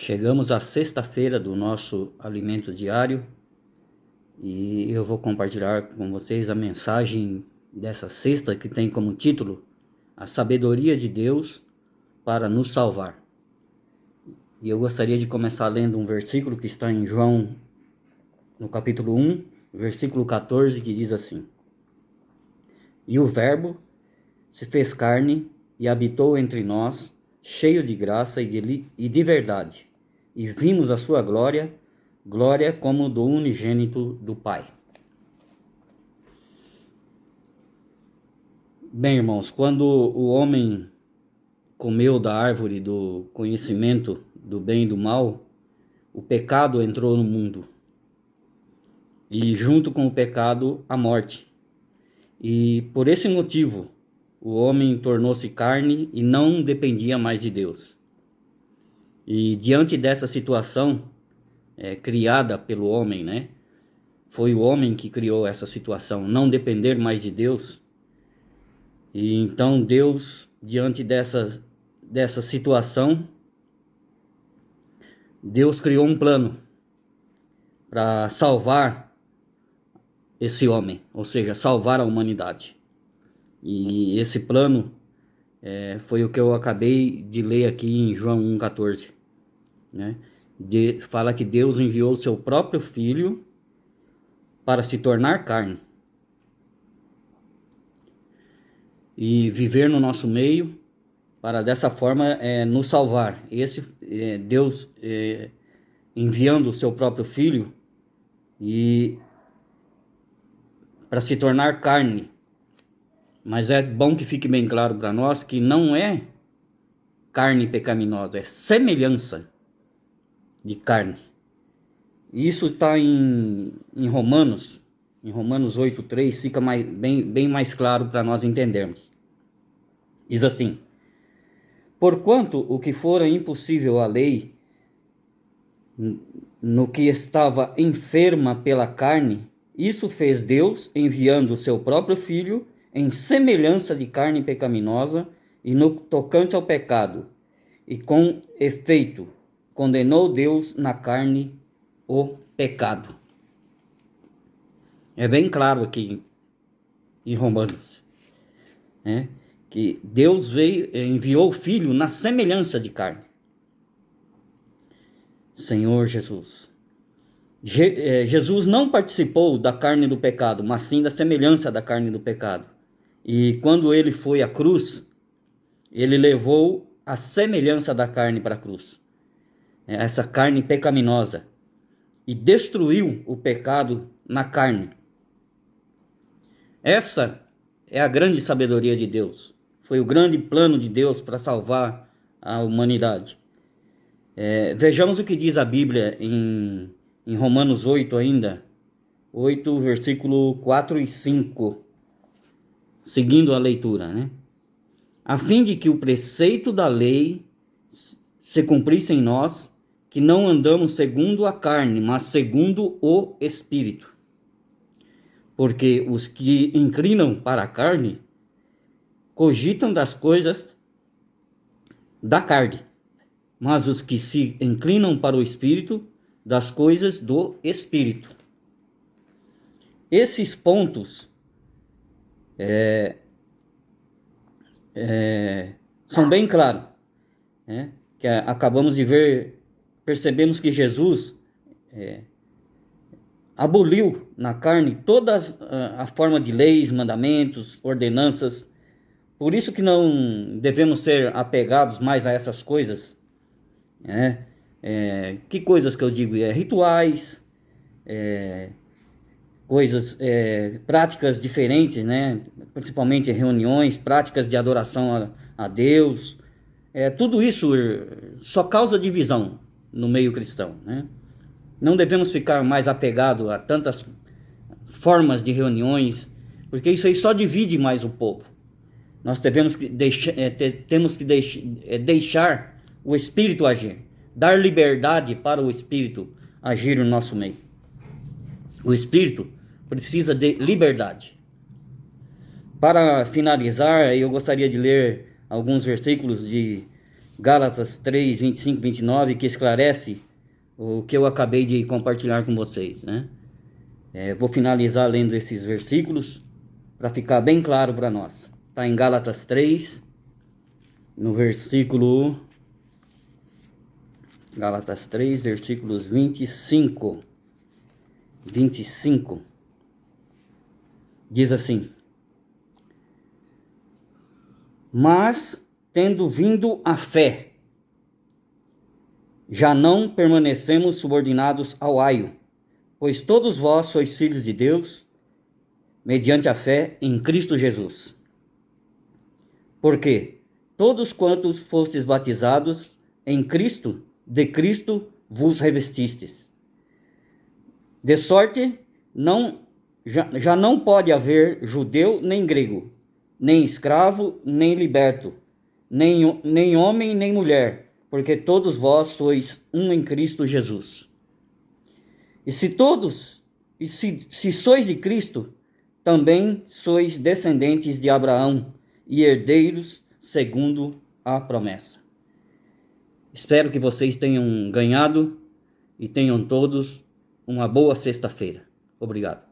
Chegamos à sexta-feira do nosso alimento diário e eu vou compartilhar com vocês a mensagem dessa sexta que tem como título A Sabedoria de Deus para nos salvar. E eu gostaria de começar lendo um versículo que está em João, no capítulo 1, versículo 14, que diz assim: E o Verbo se fez carne e habitou entre nós, cheio de graça e de verdade, e vimos a sua glória, glória como do unigênito do Pai. Bem, irmãos, quando o homem comeu da árvore do conhecimento do bem e do mal, o pecado entrou no mundo. E junto com o pecado, a morte. E por esse motivo, o homem tornou-se carne e não dependia mais de Deus. E diante dessa situação criada pelo homem, foi o homem que criou essa situação, não depender mais de Deus. E então Deus, diante dessa situação, Deus criou um plano para salvar esse homem, ou seja, salvar a humanidade. E esse plano foi o que eu acabei de ler aqui em João 1,14. Fala que Deus enviou o seu próprio Filho para se tornar carne e viver no nosso meio, para dessa forma nos salvar. Deus enviando o seu próprio Filho e para se tornar carne. Mas é bom que fique bem claro para nós que não é carne pecaminosa, é semelhança de carne. Isso está em Romanos 8,3, fica bem mais claro para nós entendermos. Diz assim: Porquanto o que fora impossível à lei, no que estava enferma pela carne, isso fez Deus, enviando o seu próprio Filho em semelhança de carne pecaminosa, e no tocante ao pecado, e com efeito condenou Deus na carne o pecado. É bem claro aqui em Romanos, que Deus enviou o Filho na semelhança de carne. Senhor Jesus. Jesus não participou da carne do pecado, mas sim da semelhança da carne do pecado. E quando ele foi à cruz, ele levou a semelhança da carne para a cruz, essa carne pecaminosa, e destruiu o pecado na carne. Essa é a grande sabedoria de Deus. Foi o grande plano de Deus para salvar a humanidade. Vejamos o que diz a Bíblia em Romanos 8 ainda, 8, versículo 4 e 5, seguindo a leitura, A fim de que o preceito da lei se cumprisse em nós, que não andamos segundo a carne, mas segundo o Espírito. Porque os que inclinam para a carne, cogitam das coisas da carne, mas os que se inclinam para o Espírito, das coisas do Espírito. Esses pontos são bem claros, que acabamos de ver. Percebemos que Jesus aboliu na carne toda a forma de leis, mandamentos, ordenanças. Por isso que não devemos ser apegados mais a essas coisas. Que coisas que eu digo? Rituais, coisas, práticas diferentes, principalmente reuniões, práticas de adoração a Deus. Tudo isso só causa divisão no meio cristão. Não devemos ficar mais apegados a tantas formas de reuniões, porque isso aí só divide mais o povo. Nós temos que deixar o Espírito agir, dar liberdade para o Espírito agir no nosso meio. O Espírito precisa de liberdade. Para finalizar, eu gostaria de ler alguns versículos Gálatas 3, 25, 29, que esclarece o que eu acabei de compartilhar com vocês, né? Vou finalizar lendo esses versículos para ficar bem claro para nós. Está em Gálatas 3, no versículo... Gálatas 3, versículos 25. 25. Diz assim: mas, tendo vindo a fé, já não permanecemos subordinados ao aio, pois todos vós sois filhos de Deus, mediante a fé em Cristo Jesus. Porque todos quantos fostes batizados em Cristo, de Cristo vos revestistes. De sorte, já não pode haver judeu nem grego, nem escravo nem liberto, nem homem nem mulher, porque todos vós sois um em Cristo Jesus. E se sois de Cristo, também sois descendentes de Abraão e herdeiros segundo a promessa. Espero que vocês tenham ganhado e tenham todos uma boa sexta-feira. Obrigado.